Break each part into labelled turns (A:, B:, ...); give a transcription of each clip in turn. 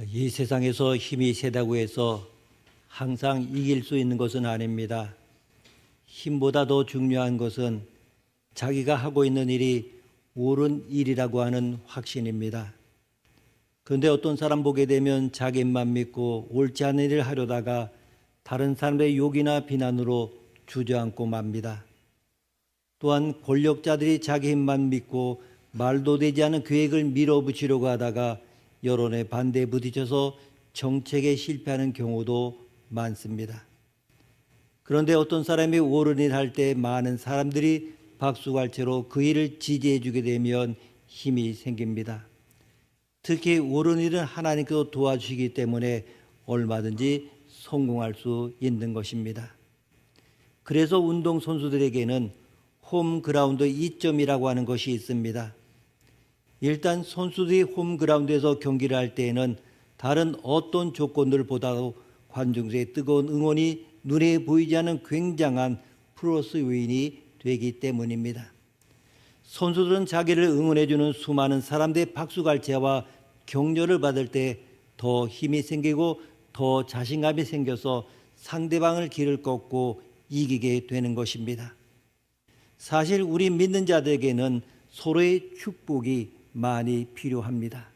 A: 이 세상에서 힘이 세다고 해서 항상 이길 수 있는 것은 아닙니다. 힘보다 더 중요한 것은 자기가 하고 있는 일이 옳은 일이라고 하는 확신입니다. 그런데 어떤 사람 보게 되면 자기만 믿고 옳지 않은 일을 하려다가 다른 사람의 욕이나 비난으로 주저앉고 맙니다. 또한 권력자들이 자기 힘만 믿고 말도 되지 않은 계획을 밀어붙이려고 하다가 여론의 반대에 부딪혀서 정책에 실패하는 경우도 많습니다. 그런데 어떤 사람이 옳은 일 할 때 많은 사람들이 박수갈채로 그 일을 지지해 주게 되면 힘이 생깁니다. 특히 옳은 일은 하나님께서 도와주시기 때문에 얼마든지 성공할 수 있는 것입니다. 그래서 운동선수들에게는 홈그라운드 이점이라고 하는 것이 있습니다. 일단 선수들이 홈그라운드에서 경기를 할 때에는 다른 어떤 조건들보다도 관중들의 뜨거운 응원이 눈에 보이지 않는 굉장한 플러스 요인이 되기 때문입니다. 선수들은 자기를 응원해주는 수많은 사람들의 박수갈채와 격려를 받을 때 더 힘이 생기고 더 자신감이 생겨서 상대방을 길을 꺾고 이기게 되는 것입니다. 사실 우리 믿는 자들에게는 서로의 축복이 많이 필요합니다.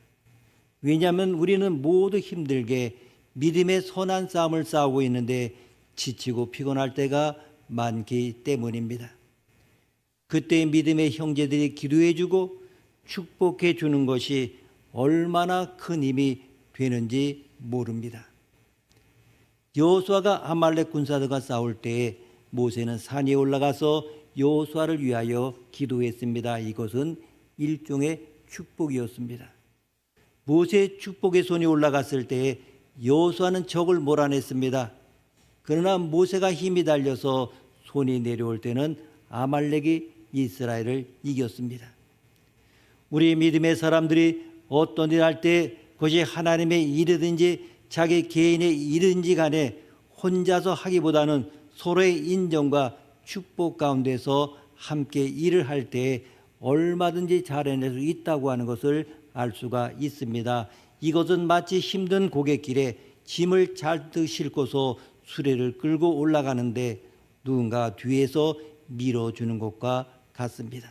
A: 왜냐하면 우리는 모두 힘들게 믿음의 선한 싸움을 싸우고 있는데 지치고 피곤할 때가 많기 때문입니다. 그때 믿음의 형제들이 기도해 주고 축복해 주는 것이 얼마나 큰 힘이 되는지 모릅니다. 여호수아가 아말렉 군사들과 싸울 때에 모세는 산에 올라가서 여호수아를 위하여 기도했습니다. 이것은 일종의 축복이었습니다. 모세의 축복의 손이 올라갔을 때에 여호수아는 적을 몰아냈습니다. 그러나 모세가 힘이 달려서 손이 내려올 때는 아말렉이 이스라엘을 이겼습니다. 우리 믿음의 사람들이 어떤 일을 할 때 그것이 하나님의 일이든지 자기 개인의 일인지 간에 혼자서 하기보다는 서로의 인정과 축복 가운데서 함께 일을 할 때 얼마든지 잘 해낼 수 있다고 하는 것을 알 수가 있습니다. 이것은 마치 힘든 고갯길에 짐을 잔뜩 싣고서 수레를 끌고 올라가는데 누군가 뒤에서 밀어주는 것과 같습니다.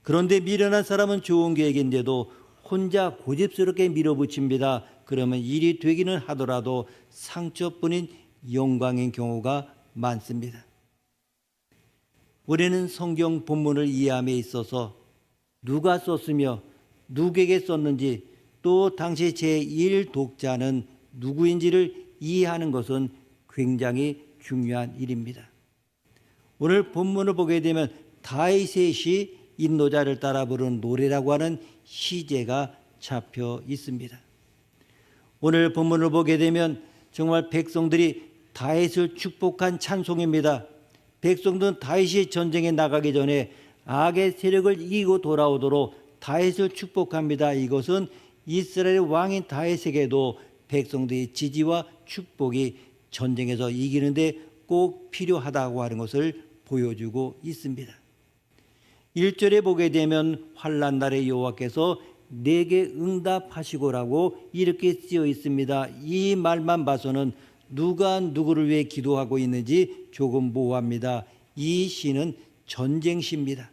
A: 그런데 미련한 사람은 좋은 계획인데도 혼자 고집스럽게 밀어붙입니다. 그러면 일이 되기는 하더라도 상처뿐인 영광인 경우가 많습니다. 우리는 성경 본문을 이해함에 있어서 누가 썼으며 누구에게 썼는지 또 당시 제1 독자는 누구인지를 이해하는 것은 굉장히 중요한 일입니다. 오늘 본문을 보게 되면 다윗의 인도자를 따라 부르는 노래라고 하는 시제가 잡혀 있습니다. 오늘 본문을 보게 되면 정말 백성들이 다윗을 축복한 찬송입니다. 백성들은 다윗이 전쟁에 나가기 전에 악의 세력을 이기고 돌아오도록 다윗을 축복합니다. 이것은 이스라엘 왕인 다윗에게도 백성들의 지지와 축복이 전쟁에서 이기는데 꼭 필요하다고 하는 것을 보여주고 있습니다. 1절에 보게 되면 환난 날에 여호와께서 내게 응답하시고라고 이렇게 쓰여 있습니다. 이 말만 봐서는 누가 누구를 위해 기도하고 있는지 조금 모호합니다. 이 시는 전쟁시입니다.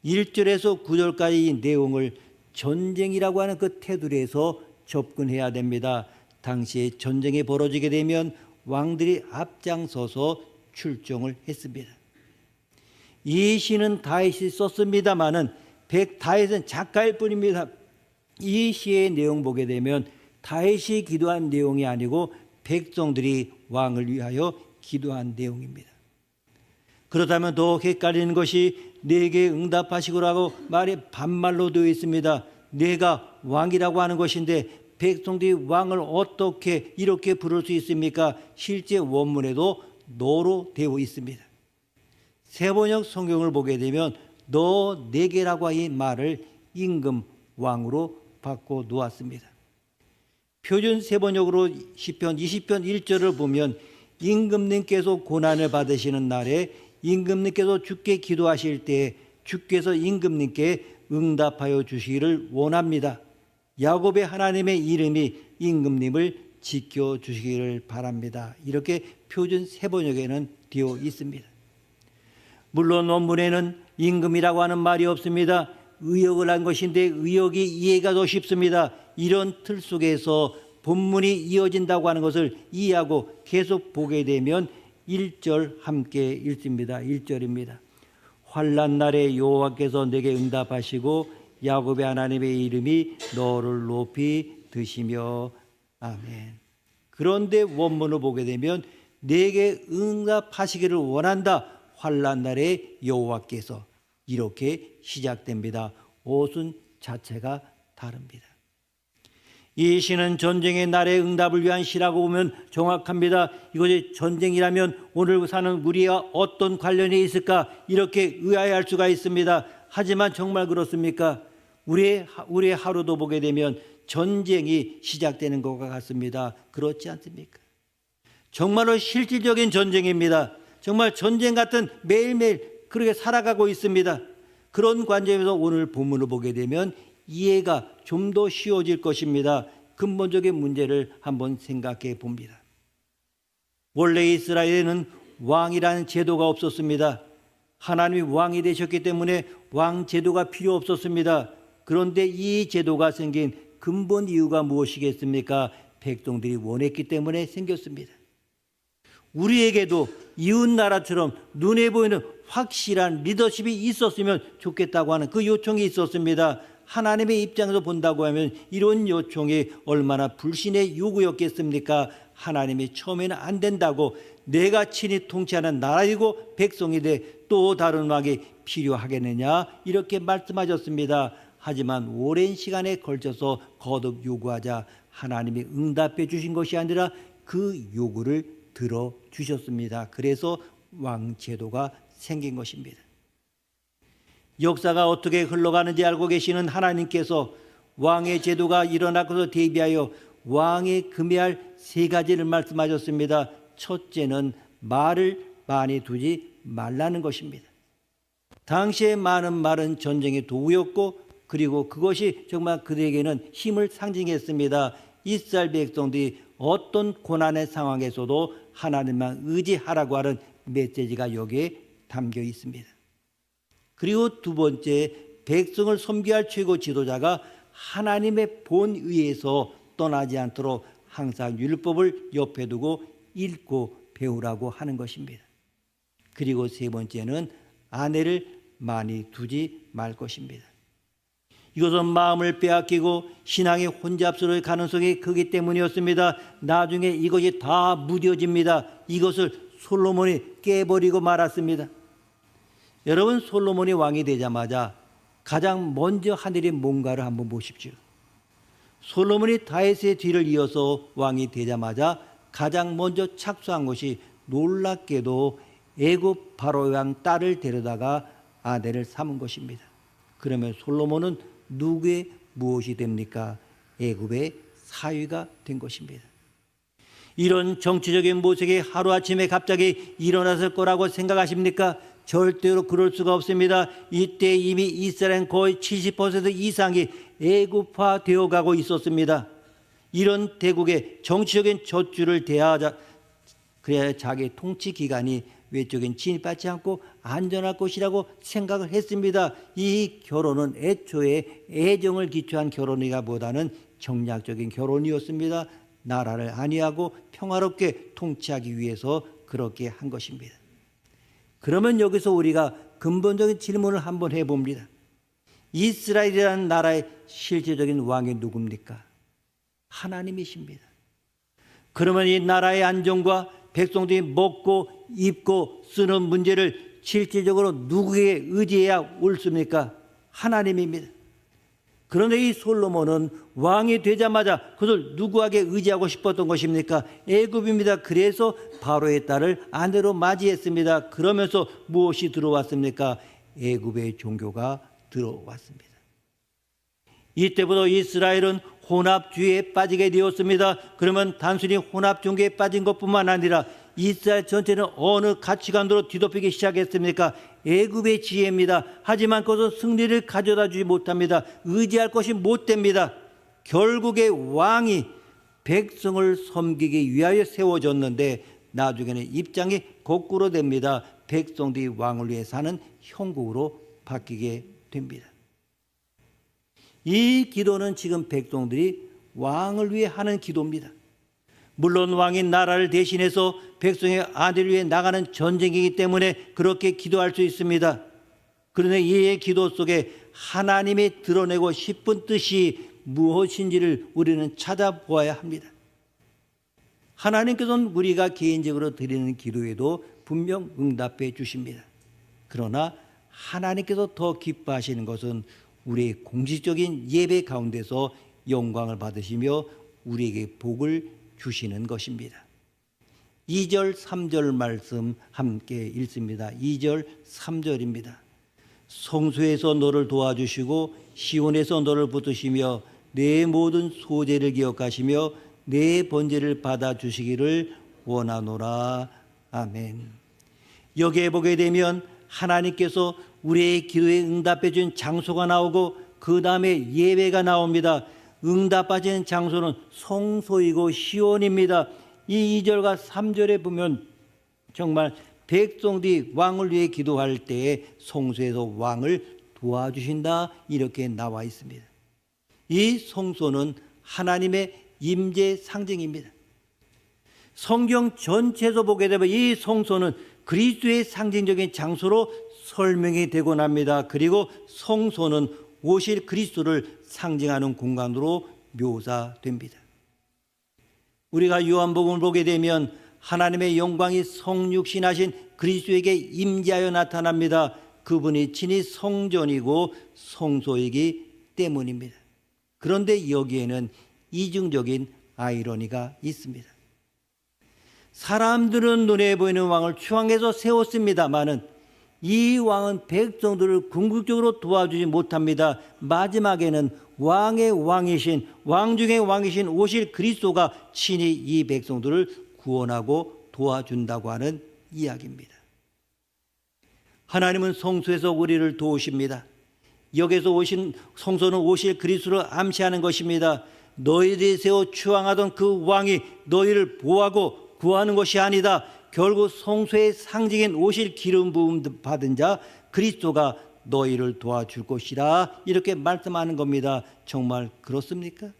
A: 1절에서 9절까지 이 내용을 전쟁이라고 하는 그 테두리에서 접근해야 됩니다. 당시에 전쟁이 벌어지게 되면 왕들이 앞장서서 출정을 했습니다. 이 시는 다윗이 썼습니다마는 다윗은 작가일 뿐입니다. 이 시의 내용 보게 되면 다윗이 기도한 내용이 아니고 백성들이 왕을 위하여 기도한 내용입니다. 그렇다면 더 헷갈리는 것이 내게 응답하시고라고 말이 반말로 되어 있습니다. 내가 왕이라고 하는 것인데 백성들이 왕을 어떻게 이렇게 부를 수 있습니까? 실제 원문에도 너로 되어 있습니다. 세번역 성경을 보게 되면 너 내게라고 이 말을 임금 왕으로 바꿔 놓았습니다. 표준 세번역으로 시편 20편 1절을 보면 임금님께서 고난을 받으시는 날에 임금님께서 주께 기도하실 때 주께서 임금님께 응답하여 주시기를 원합니다. 야곱의 하나님의 이름이 임금님을 지켜주시기를 바랍니다. 이렇게 표준 세번역에는 되어 있습니다. 물론 원문에는 임금이라고 하는 말이 없습니다. 의역을 한 것인데 의역이 이해가 더 쉽습니다. 이런 틀 속에서 본문이 이어진다고 하는 것을 이해하고 계속 보게 되면 1절 함께 읽습니다. 1절입니다. 환난 날에 여호와께서 내게 응답하시고 야곱의 하나님의 이름이 너를 높이 드시며 아멘. 그런데 원문을 보게 되면 내게 응답하시기를 원한다. 환난 날에 여호와께서 이렇게 시작됩니다. 어순 자체가 다릅니다. 이 시는 전쟁의 날의 응답을 위한 시라고 보면 정확합니다. 이것이 전쟁이라면 오늘 사는 우리와 어떤 관련이 있을까 이렇게 의아해할 수가 있습니다. 하지만 정말 그렇습니까? 우리의 하루도 보게 되면 전쟁이 시작되는 것과 같습니다. 그렇지 않습니까? 정말로 실질적인 전쟁입니다. 정말 전쟁 같은 매일매일 그렇게 살아가고 있습니다. 그런 관점에서 오늘 본문을 보게 되면 이해가 좀 더 쉬워질 것입니다. 근본적인 문제를 한번 생각해 봅니다. 원래 이스라엘에는 왕이라는 제도가 없었습니다. 하나님이 왕이 되셨기 때문에 왕 제도가 필요 없었습니다. 그런데 이 제도가 생긴 근본 이유가 무엇이겠습니까? 백성들이 원했기 때문에 생겼습니다. 우리에게도 이웃 나라처럼 눈에 보이는 확실한 리더십이 있었으면 좋겠다고 하는 그 요청이 있었습니다. 하나님의 입장에서 본다고 하면 이런 요청이 얼마나 불신의 요구였겠습니까? 하나님이 처음에는 안 된다고 내가 친히 통치하는 나라이고 백성인데 또 다른 왕이 필요하겠느냐 이렇게 말씀하셨습니다. 하지만 오랜 시간에 걸쳐서 거듭 요구하자 하나님이 응답해 주신 것이 아니라 그 요구를 들어주셨습니다. 그래서 왕제도가 생긴 것입니다. 역사가 어떻게 흘러가는지 알고 계시는 하나님께서 왕의 제도가 일어나고서 대비하여 왕이 금해할 세 가지를 말씀하셨습니다. 첫째는 말을 많이 두지 말라는 것입니다. 당시에 많은 말은 전쟁의 도구였고 그리고 그것이 정말 그들에게는 힘을 상징했습니다. 이스라엘 백성들이 어떤 고난의 상황에서도 하나님만 의지하라고 하는 메시지가 여기에 담겨 있습니다. 그리고 두 번째, 백성을 섬기할 최고 지도자가 하나님의 본의에서 떠나지 않도록 항상 율법을 옆에 두고 읽고 배우라고 하는 것입니다. 그리고 세 번째는 아내를 많이 두지 말 것입니다. 이것은 마음을 빼앗기고 신앙의 혼잡스러울 가능성이 크기 때문이었습니다. 나중에 이것이 다 무뎌집니다. 이것을 솔로몬이 깨버리고 말았습니다. 여러분, 솔로몬이 왕이 되자마자 가장 먼저 한 일이 뭔가를 한번 보십시오. 솔로몬이 다윗의 뒤를 이어서 왕이 되자마자 가장 먼저 착수한 것이 놀랍게도 애굽 바로 왕 딸을 데려다가 아내를 삼은 것입니다. 그러면 솔로몬은 누구의 무엇이 됩니까? 애굽의 사위가 된 것입니다. 이런 정치적인 모색이 하루아침에 갑자기 일어났을 거라고 생각하십니까? 절대로 그럴 수가 없습니다. 이때 이미 이스라엘은 거의 70% 이상이 애굽화 되어가고 있었습니다. 이런 대국의 정치적인 저주를 대하자 그래야 자기 통치 기간이 외적인 진입하지 않고 안전할 것이라고 생각을 했습니다. 이 결혼은 애초에 애정을 기초한 결혼이라보다는 정략적인 결혼이었습니다. 나라를 안위하고 평화롭게 통치하기 위해서 그렇게 한 것입니다. 그러면 여기서 우리가 근본적인 질문을 한번 해봅니다. 이스라엘이라는 나라의 실제적인 왕이 누굽니까? 하나님이십니다. 그러면 이 나라의 안정과 백성들이 먹고 입고 쓰는 문제를 실질적으로 누구에게 의지해야 옳습니까? 하나님입니다. 그런데 이 솔로몬은 왕이 되자마자 그것을 누구에게 의지하고 싶었던 것입니까? 애굽입니다. 그래서 바로의 딸을 아내로 맞이했습니다. 그러면서 무엇이 들어왔습니까? 애굽의 종교가 들어왔습니다. 이때부터 이스라엘은 혼합주의에 빠지게 되었습니다. 그러면 단순히 혼합 종교에 빠진 것뿐만 아니라 이스라엘 전체는 어느 가치관으로 뒤덮이기 시작했습니까? 애굽의 지혜입니다. 하지만 그것은 승리를 가져다 주지 못합니다. 의지할 것이 못 됩니다. 결국에 왕이 백성을 섬기기 위하여 세워졌는데 나중에는 입장이 거꾸로 됩니다. 백성들이 왕을 위해 사는 형국으로 바뀌게 됩니다. 이 기도는 지금 백성들이 왕을 위해 하는 기도입니다. 물론 왕이 나라를 대신해서 백성의 아들을 위해 나가는 전쟁이기 때문에 그렇게 기도할 수 있습니다. 그런데 이의 기도 속에 하나님이 드러내고 싶은 뜻이 무엇인지를 우리는 찾아보아야 합니다. 하나님께서는 우리가 개인적으로 드리는 기도에도 분명 응답해 주십니다. 그러나 하나님께서 더 기뻐하시는 것은 우리의 공식적인 예배 가운데서 영광을 받으시며 우리에게 복을 주시는 것입니다. 2절 3절 말씀 함께 읽습니다. 2절 3절입니다. 성소에서 너를 도와주시고 시온에서 너를 붙드시며 내 모든 소재를 기억하시며 내 번제를 받아주시기를 원하노라. 아멘. 여기에 보게 되면 하나님께서 우리의 기도에 응답해 준 장소가 나오고 그 다음에 예배가 나옵니다. 응답하신 장소는 성소이고 시온입니다. 이 2절과 3절에 보면 정말 백성들이 왕을 위해 기도할 때에 성소에서 왕을 도와주신다 이렇게 나와 있습니다. 이 성소는 하나님의 임재 상징입니다. 성경 전체에서 보게 되면 이 성소는 그리스도의 상징적인 장소로 설명이 되곤 합니다. 그리고 성소는 오실 그리스도를 상징하는 공간으로 묘사됩니다. 우리가 요한복음을 보게 되면 하나님의 영광이 성육신하신 그리스도에게 임재하여 나타납니다. 그분이 친히 성전이고 성소이기 때문입니다. 그런데 여기에는 이중적인 아이러니가 있습니다. 사람들은 눈에 보이는 왕을 추앙해서 세웠습니다마는 이 왕은 백성들을 궁극적으로 도와주지 못합니다. 마지막에는 왕의 왕이신 왕 중의 왕이신 오실 그리스도가 친히 이 백성들을 구원하고 도와준다고 하는 이야기입니다. 하나님은 성소에서 우리를 도우십니다. 여기서 오신 성소는 오실 그리스도를 암시하는 것입니다. 너희들이 세워 추앙하던 그 왕이 너희를 보호하고 구하는 것이 아니다. 결국 성소의 상징인 오실 기름 부음 받은 자 그리스도가 너희를 도와줄 것이라 이렇게 말씀하는 겁니다. 정말 그렇습니까?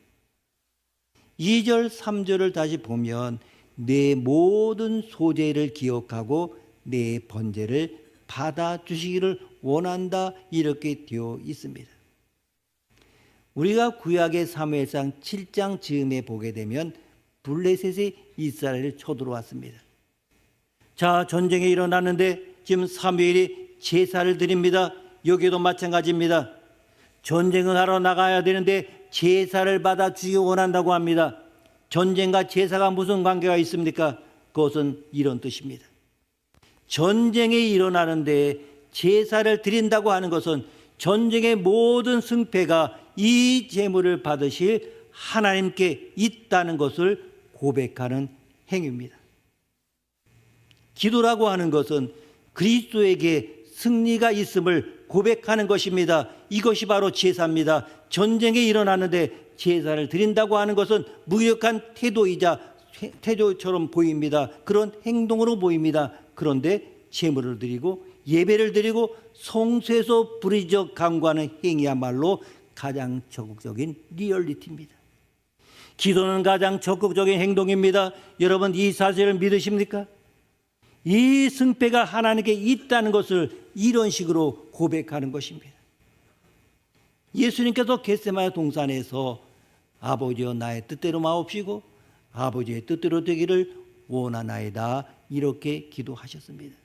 A: 2절 3절을 다시 보면 내 모든 소재를 기억하고 내 번제를 받아주시기를 원한다 이렇게 되어 있습니다. 우리가 구약의 사무엘상 7장 즈음에 보게 되면 블레셋이 이스라엘을 쳐들어왔습니다. 자, 전쟁이 일어났는데 지금 사무엘이 제사를 드립니다. 여기도 마찬가지입니다. 전쟁을 하러 나가야 되는데 제사를 받아주기 원한다고 합니다. 전쟁과 제사가 무슨 관계가 있습니까? 그것은 이런 뜻입니다. 전쟁이 일어나는데 제사를 드린다고 하는 것은 전쟁의 모든 승패가 이 제물을 받으실 하나님께 있다는 것을 고백하는 행위입니다. 기도라고 하는 것은 그리스도에게 승리가 있음을 고백하는 것입니다. 이것이 바로 제사입니다. 전쟁이 일어나는데 제사를 드린다고 하는 것은 무력한 태도처럼 보입니다. 그런 행동으로 보입니다. 그런데 제물을 드리고 예배를 드리고 성소에서 불의적 강구하는 행위야말로 가장 적극적인 리얼리티입니다. 기도는 가장 적극적인 행동입니다. 여러분 이 사실을 믿으십니까? 이 승패가 하나님께 있다는 것을 이런 식으로 고백하는 것입니다. 예수님께서 겟세마네 동산에서 아버지여 나의 뜻대로 마옵시고 아버지의 뜻대로 되기를 원하나이다 이렇게 기도하셨습니다.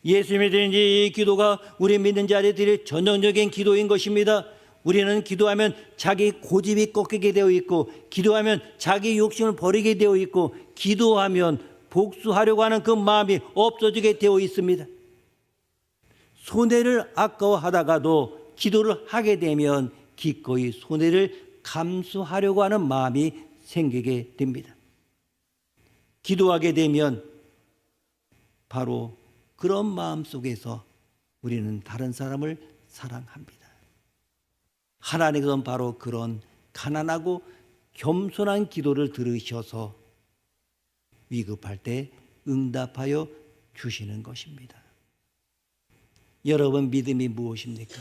A: 예수님이 드린 이 기도가 우리 믿는 자들이 드릴 전형적인 기도인 것입니다. 우리는 기도하면 자기 고집이 꺾이게 되어 있고 기도하면 자기 욕심을 버리게 되어 있고 기도하면 복수하려고 하는 그 마음이 없어지게 되어 있습니다. 손해를 아까워하다가도 기도를 하게 되면 기꺼이 손해를 감수하려고 하는 마음이 생기게 됩니다. 기도하게 되면 바로 그런 마음 속에서 우리는 다른 사람을 사랑합니다. 하나님께서는 바로 그런 가난하고 겸손한 기도를 들으셔서 위급할 때 응답하여 주시는 것입니다. 여러분 믿음이 무엇입니까?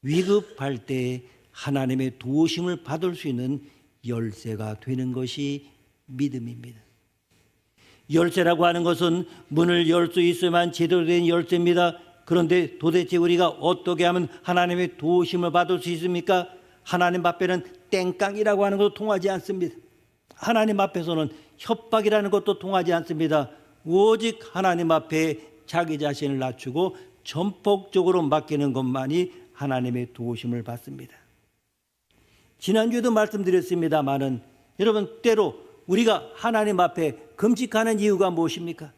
A: 위급할 때 하나님의 도우심을 받을 수 있는 열쇠가 되는 것이 믿음입니다. 열쇠라고 하는 것은 문을 열 수 있어야만 제대로 된 열쇠입니다. 그런데 도대체 우리가 어떻게 하면 하나님의 도우심을 받을 수 있습니까? 하나님 앞에는 땡깡이라고 하는 것도 통하지 않습니다. 하나님 앞에서는 협박이라는 것도 통하지 않습니다. 오직 하나님 앞에 자기 자신을 낮추고 전폭적으로 맡기는 것만이 하나님의 도우심을 받습니다. 지난주에도 말씀드렸습니다마는 여러분 때로 우리가 하나님 앞에 금식하는 이유가 무엇입니까?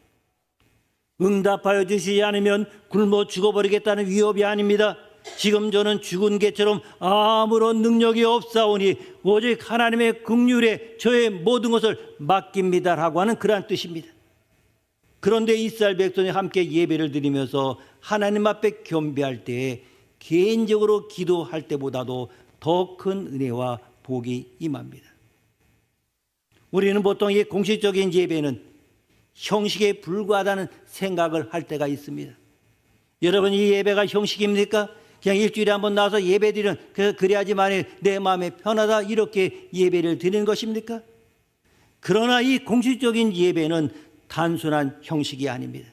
A: 응답하여 주시지 않으면 굶어 죽어버리겠다는 위협이 아닙니다. 지금 저는 죽은 개처럼 아무런 능력이 없사오니 오직 하나님의 긍휼에 저의 모든 것을 맡깁니다라고 하는 그러한 뜻입니다. 그런데 이스라엘 백성이 함께 예배를 드리면서 하나님 앞에 겸비할 때에 개인적으로 기도할 때보다도 더 큰 은혜와 복이 임합니다. 우리는 보통 이 공식적인 예배는 형식에 불과하다는 생각을 할 때가 있습니다. 여러분 이 예배가 형식입니까? 그냥 일주일에 한번 나와서 예배 드리는 그래야지만 내 마음에 편하다 이렇게 예배를 드리는 것입니까? 그러나 이 공식적인 예배는 단순한 형식이 아닙니다.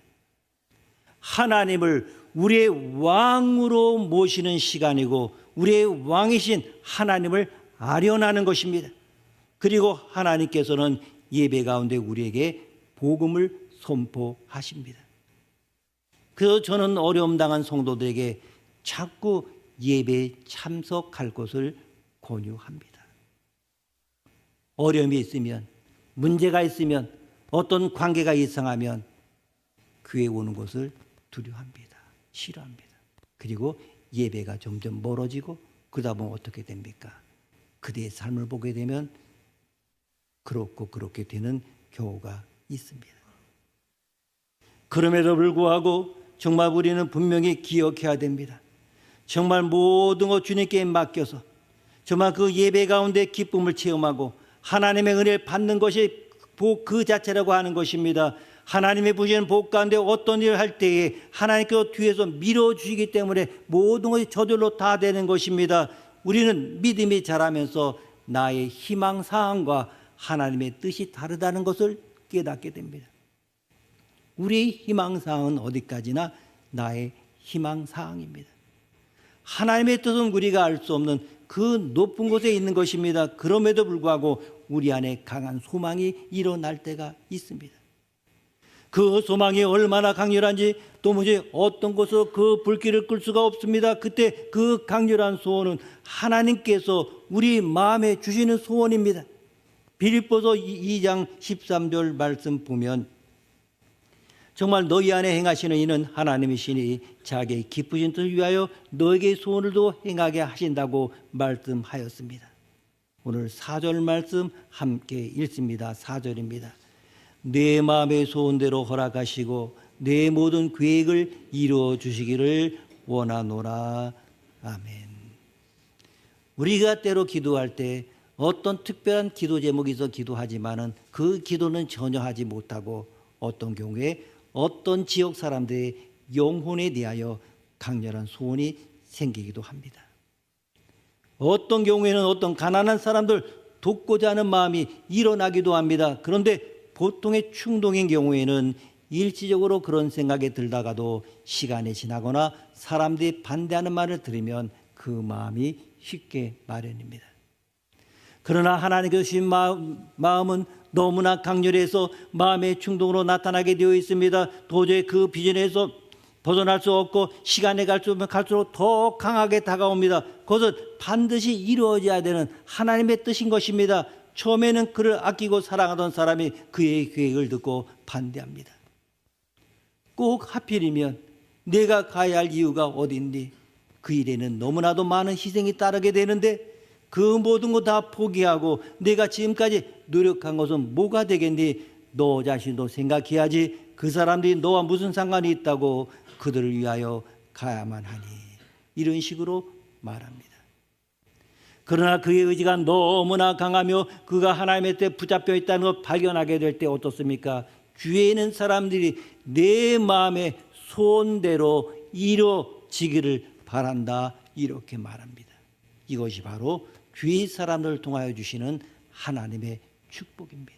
A: 하나님을 우리의 왕으로 모시는 시간이고 우리의 왕이신 하나님을 아련하는 것입니다. 그리고 하나님께서는 예배 가운데 우리에게 복음을 선포하십니다. 그래서 저는 어려움 당한 성도들에게 자꾸 예배에 참석할 것을 권유합니다. 어려움이 있으면, 문제가 있으면, 어떤 관계가 이상하면 교회에 오는 것을 두려워합니다. 싫어합니다. 그리고 예배가 점점 멀어지고 그러다 보면 어떻게 됩니까? 그대의 삶을 보게 되면 그렇게 되는 경우가 있습니다. 그럼에도 불구하고 정말 우리는 분명히 기억해야 됩니다. 정말 모든 것 주님께 맡겨서 정말 그 예배 가운데 기쁨을 체험하고 하나님의 은혜를 받는 것이 복 그 자체라고 하는 것입니다. 하나님의 부시는 복 가운데 어떤 일을 할 때에 하나님께서 뒤에서 밀어주시기 때문에 모든 것이 저절로 다 되는 것입니다. 우리는 믿음이 자라면서 나의 희망사항과 하나님의 뜻이 다르다는 것을 깨닫게 됩니다. 우리의 희망사항은 어디까지나 나의 희망사항입니다. 하나님의 뜻은 우리가 알 수 없는 그 높은 곳에 있는 것입니다. 그럼에도 불구하고 우리 안에 강한 소망이 일어날 때가 있습니다. 그 소망이 얼마나 강렬한지 도무지 어떤 곳으로 그 불길을 끌 수가 없습니다. 그때 그 강렬한 소원은 하나님께서 우리 마음에 주시는 소원입니다. 빌립보서 2장 13절 말씀 보면 정말 너희 안에 행하시는 이는 하나님이시니 자기의 기쁘신 뜻을 위하여 너에게 소원을도 행하게 하신다고 말씀하였습니다. 오늘 4절 말씀 함께 읽습니다. 4절입니다. 내 마음의 소원대로 허락하시고 내 모든 계획을 이루어 주시기를 원하노라. 아멘. 우리가 때로 기도할 때 어떤 특별한 기도 제목이 있어 기도하지만은 그 기도는 전혀 하지 못하고 어떤 경우에 어떤 지역 사람들의 영혼에 대하여 강렬한 소원이 생기기도 합니다. 어떤 경우에는 어떤 가난한 사람들 돕고자 하는 마음이 일어나기도 합니다. 그런데 보통의 충동인 경우에는 일시적으로 그런 생각이 들다가도 시간이 지나거나 사람들이 반대하는 말을 들으면 그 마음이 쉽게 마련입니다. 그러나 하나님께서 주신 마음은 너무나 강렬해서 마음의 충동으로 나타나게 되어 있습니다. 도저히 그 비전에서 벗어날 수 없고 시간이 갈수록 더 강하게 다가옵니다. 그것은 반드시 이루어져야 되는 하나님의 뜻인 것입니다. 처음에는 그를 아끼고 사랑하던 사람이 그의 계획을 듣고 반대합니다. 꼭 하필이면 내가 가야 할 이유가 어딘지 그 일에는 너무나도 많은 희생이 따르게 되는데 그 모든 거 다 포기하고 내가 지금까지 노력한 것은 뭐가 되겠니? 너 자신도 생각해야지. 그 사람들이 너와 무슨 상관이 있다고 그들을 위하여 가야만 하니. 이런 식으로 말합니다. 그러나 그의 의지가 너무나 강하며 그가 하나님의 뜻에 붙잡혀 있다는 걸 발견하게 될 때 어떻습니까? 주위에 있는 사람들이 내 마음의 소원대로 이루어지기를 바란다, 이렇게 말합니다. 이것이 바로 주위 사람들을 통하여 주시는 하나님의 축복입니다.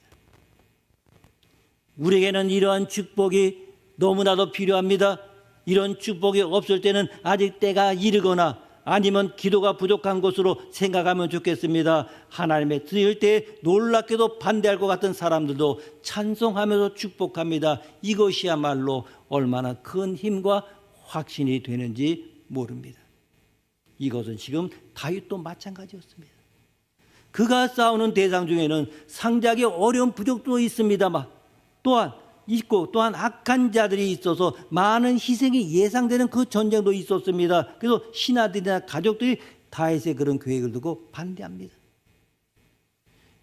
A: 우리에게는 이러한 축복이 너무나도 필요합니다. 이런 축복이 없을 때는 아직 때가 이르거나 아니면 기도가 부족한 것으로 생각하면 좋겠습니다. 하나님의 드릴 때 놀랍게도 반대할 것 같은 사람들도 찬송하면서 축복합니다. 이것이야말로 얼마나 큰 힘과 확신이 되는지 모릅니다. 이것은 지금 다윗도 마찬가지였습니다. 그가 싸우는 대상 중에는 상대하기 어려운 부족도 있습니다만 또한 악한 자들이 있어서 많은 희생이 예상되는 그 전쟁도 있었습니다. 그래서 신하들이나 가족들이 다윗의 그런 계획을 두고 반대합니다.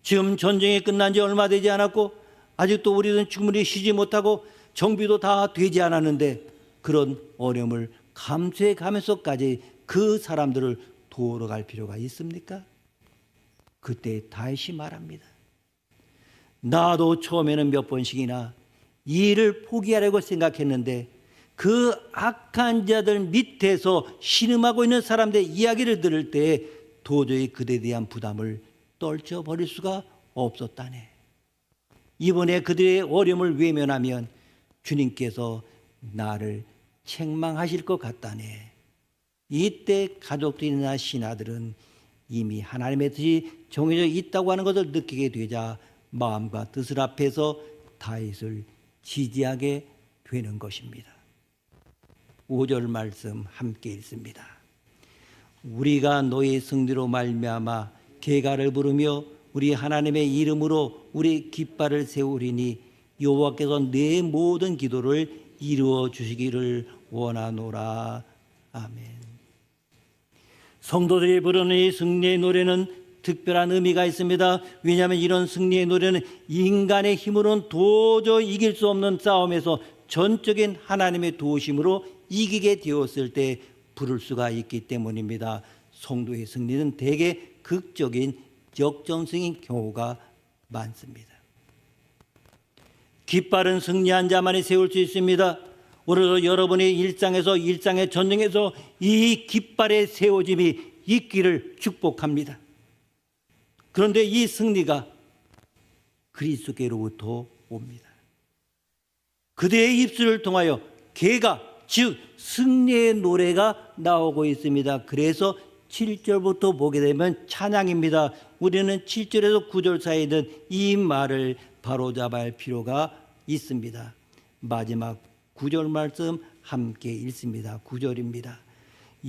A: 지금 전쟁이 끝난 지 얼마 되지 않았고 아직도 우리는 충분히 쉬지 못하고 정비도 다 되지 않았는데 그런 어려움을 감수해 가면서까지 그 사람들을 도우러 갈 필요가 있습니까? 그때 다윗이 말합니다. 나도 처음에는 몇 번씩이나 이 일을 포기하려고 생각했는데 그 악한 자들 밑에서 신음하고 있는 사람들의 이야기를 들을 때 도저히 그들에 대한 부담을 떨쳐버릴 수가 없었다네. 이번에 그들의 어려움을 외면하면 주님께서 나를 책망하실 것 같다네. 이때 가족들이나 신하들은 이미 하나님의 뜻이 정해져 있다고 하는 것을 느끼게 되자 마음과 뜻을 합해서 다윗을 지지하게 되는 것입니다. 5절 말씀 함께 읽습니다. 우리가 너의 승리로 말미암아 계가를 부르며 우리 하나님의 이름으로 우리 깃발을 세우리니 여호와께서 내 모든 기도를 이루어 주시기를 원하노라. 아멘. 성도들이 부르는 이 승리의 노래는 특별한 의미가 있습니다. 왜냐하면 이런 승리의 노래는 인간의 힘으로는 도저히 이길 수 없는 싸움에서 전적인 하나님의 도우심으로 이기게 되었을 때 부를 수가 있기 때문입니다. 성도의 승리는 대개 극적인 역전승인 경우가 많습니다. 깃발은 승리한 자만이 세울 수 있습니다. 오늘도 여러분의 일상의 전쟁에서 이 깃발의 세워짐이 있기를 축복합니다. 그런데 이 승리가 그리스도께로부터 옵니다. 그대의 입술을 통하여 계가, 즉 승리의 노래가 나오고 있습니다. 그래서 7절부터 보게 되면 찬양입니다. 우리는 7절에서 9절 사이에 있는 이 말을 바로잡아야 할 필요가 있습니다. 마지막 9절 말씀 함께 읽습니다. 9절입니다.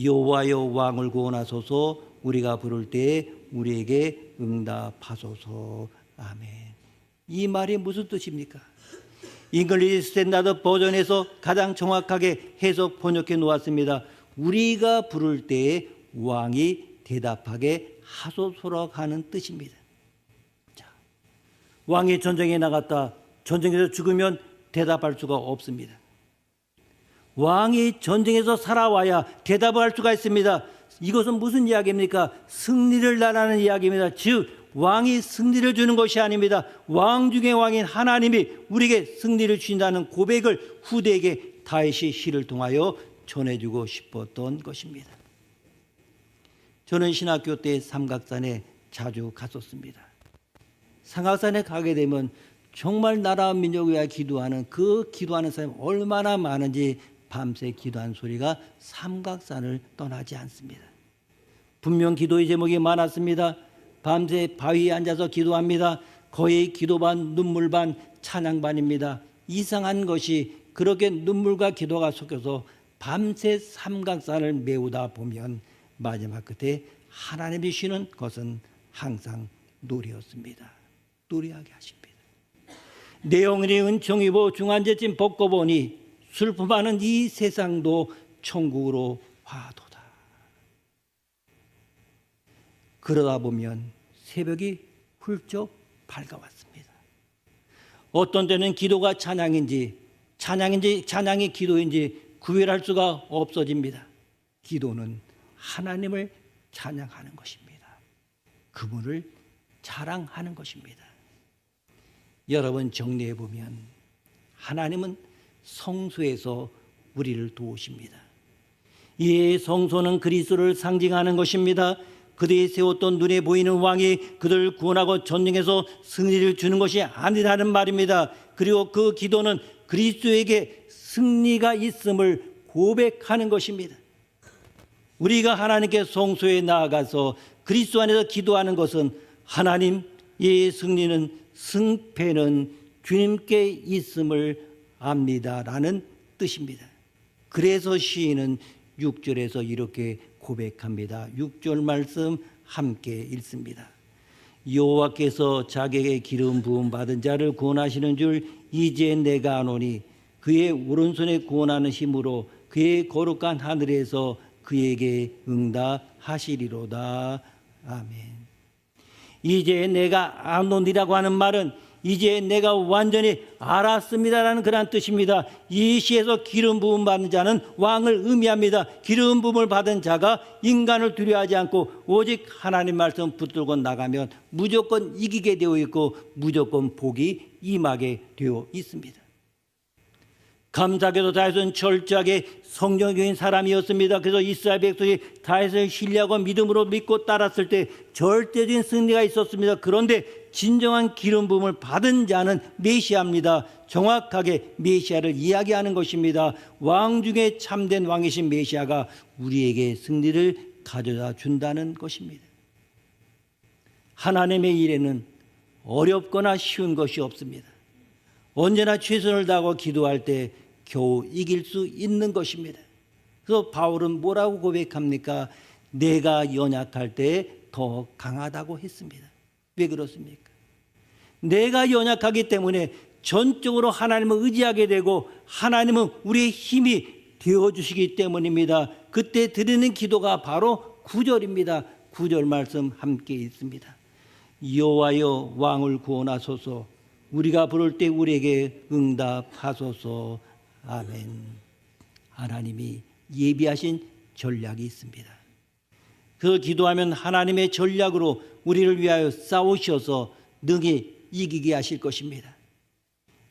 A: 여호와여 왕을 구원하소서. 우리가 부를 때에 우리에게 응답하소서. 아멘. 이 말이 무슨 뜻입니까? 잉글리시 스탠다드 버전에서 가장 정확하게 해석 번역해 놓았습니다. 우리가 부를 때에 왕이 대답하게 하소서라고 하는 뜻입니다. 자, 왕이 전쟁에 나갔다 전쟁에서 죽으면 대답할 수가 없습니다. 왕이 전쟁에서 살아와야 대답을 할 수가 있습니다. 이것은 무슨 이야기입니까? 승리를 나라는 이야기입니다. 즉 왕이 승리를 주는 것이 아닙니다. 왕 중의 왕인 하나님이 우리에게 승리를 주신다는 고백을 후대에게 다윗이 시를 통하여 전해주고 싶었던 것입니다. 저는 신학교 때 삼각산에 자주 갔었습니다. 삼각산에 가게 되면 정말 나라와 민족을 위하여 기도하는 그 기도하는 사람이 얼마나 많은지 밤새 기도한 소리가 삼각산을 떠나지 않습니다. 분명 기도의 제목이 많았습니다. 밤새 바위에 앉아서 기도합니다. 거의 기도 반 눈물 반 찬양 반입니다. 이상한 것이 그렇게 눈물과 기도가 섞여서 밤새 삼각산을 메우다 보면 마지막 끝에 하나님이 주시는 것은 항상 노래였습니다. 노래하게 하십니다. 내용이 은총 입어 중환제쯤 벗고 보니 슬픔하는 이 세상도 천국으로 화도다. 그러다 보면 새벽이 훌쩍 밝아왔습니다. 어떤 때는 기도가 찬양이 기도인지 구별할 수가 없어집니다. 기도는 하나님을 찬양하는 것입니다. 그분을 자랑하는 것입니다. 여러분 정리해 보면 하나님은 성소에서 우리를 도우십니다. 이 성소는 그리스도를 상징하는 것입니다. 그들이 세웠던 눈에 보이는 왕이 그들을 구원하고 전쟁에서 승리를 주는 것이 아니라는 말입니다. 그리고 그 기도는 그리스도에게 승리가 있음을 고백하는 것입니다. 우리가 하나님께 성소에 나아가서 그리스도 안에서 기도하는 것은 하나님, 이 승리는, 승패는 주님께 있음을 압니다라는 뜻입니다. 그래서 시인은 6절에서 이렇게 고백합니다. 6절 말씀 함께 읽습니다. 여호와께서 자기에게 기름 부음 받은 자를 구원하시는 줄 이제 내가 아노니 그의 오른손에 구원하는 힘으로 그의 거룩한 하늘에서 그에게 응답하시리로다. 아멘. 이제 내가 아노니라고 하는 말은 이제 내가 완전히 알았습니다라는 그런 뜻입니다. 이 시에서 기름 부음 받은 자는 왕을 의미합니다. 기름 부음을 받은 자가 인간을 두려워하지 않고 오직 하나님 말씀 붙들고 나가면 무조건 이기게 되어 있고 무조건 복이 임하게 되어 있습니다. 감사하게도 다윗은 철저하게 성경적인 사람이었습니다. 그래서 이스라엘 백성이 다윗을 신뢰하고 믿음으로 믿고 따랐을 때 절대적인 승리가 있었습니다. 그런데 진정한 기름 부음을 받은 자는 메시아입니다. 정확하게 메시아를 이야기하는 것입니다. 왕 중에 참된 왕이신 메시아가 우리에게 승리를 가져다 준다는 것입니다. 하나님의 일에는 어렵거나 쉬운 것이 없습니다. 언제나 최선을 다하고 기도할 때 겨우 이길 수 있는 것입니다. 그래서 바울은 뭐라고 고백합니까? 내가 연약할 때 더 강하다고 했습니다. 왜 그렇습니까? 내가 연약하기 때문에 전적으로 하나님을 의지하게 되고 하나님은 우리의 힘이 되어주시기 때문입니다. 그때 드리는 기도가 바로 9절입니다. 9절 말씀 함께 읽습니다. 여호와여 왕을 구원하소서. 우리가 부를 때 우리에게 응답하소서. 아멘. 하나님이 예비하신 전략이 있습니다. 그 기도하면 하나님의 전략으로 우리를 위하여 싸우셔서 능히 이기게 하실 것입니다.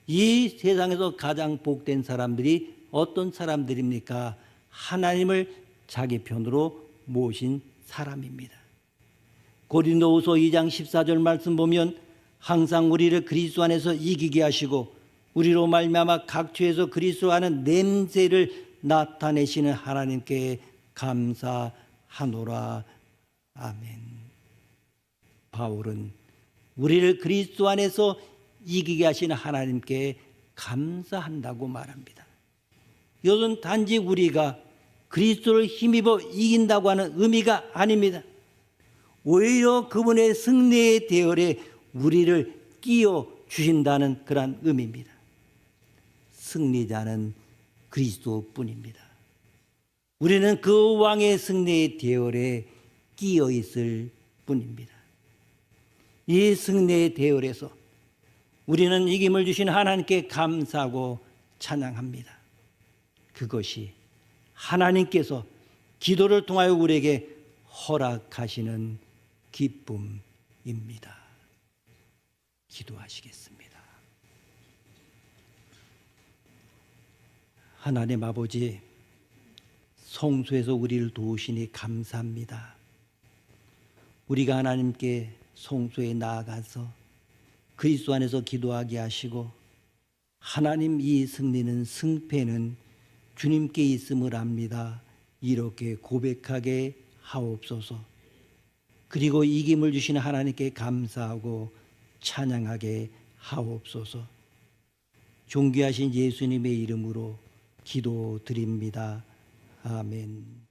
A: 이 세상에서 가장 복된 사람들이 어떤 사람들입니까? 하나님을 자기 편으로 모신 사람입니다. 고린도후서 2장 14절 말씀 보면 항상 우리를 그리스도 안에서 이기게 하시고 우리로 말미암아 각처에서 그리스도 하는 냄새를 나타내시는 하나님께 감사하노라. 아멘. 바울은 우리를 그리스도 안에서 이기게 하시는 하나님께 감사한다고 말합니다. 이것은 단지 우리가 그리스도를 힘입어 이긴다고 하는 의미가 아닙니다. 오히려 그분의 승리의 대열에 우리를 끼워 주신다는 그런 의미입니다. 승리자는 그리스도뿐입니다. 우리는 그 왕의 승리의 대열에 끼어 있을 뿐입니다. 이 승리의 대열에서 우리는 이김을 주신 하나님께 감사하고 찬양합니다. 그것이 하나님께서 기도를 통하여 우리에게 허락하시는 기쁨입니다. 기도하시겠습니다. 하나님 아버지, 성소에서 우리를 도우시니 감사합니다. 우리가 하나님께 성소에 나아가서 그리스도 안에서 기도하게 하시고 하나님, 이 승리는, 승패는 주님께 있음을 압니다. 이렇게 고백하게 하옵소서. 그리고 이김을 주시는 하나님께 감사하고 찬양하게 하옵소서. 존귀하신 예수님의 이름으로 기도드립니다. 아멘.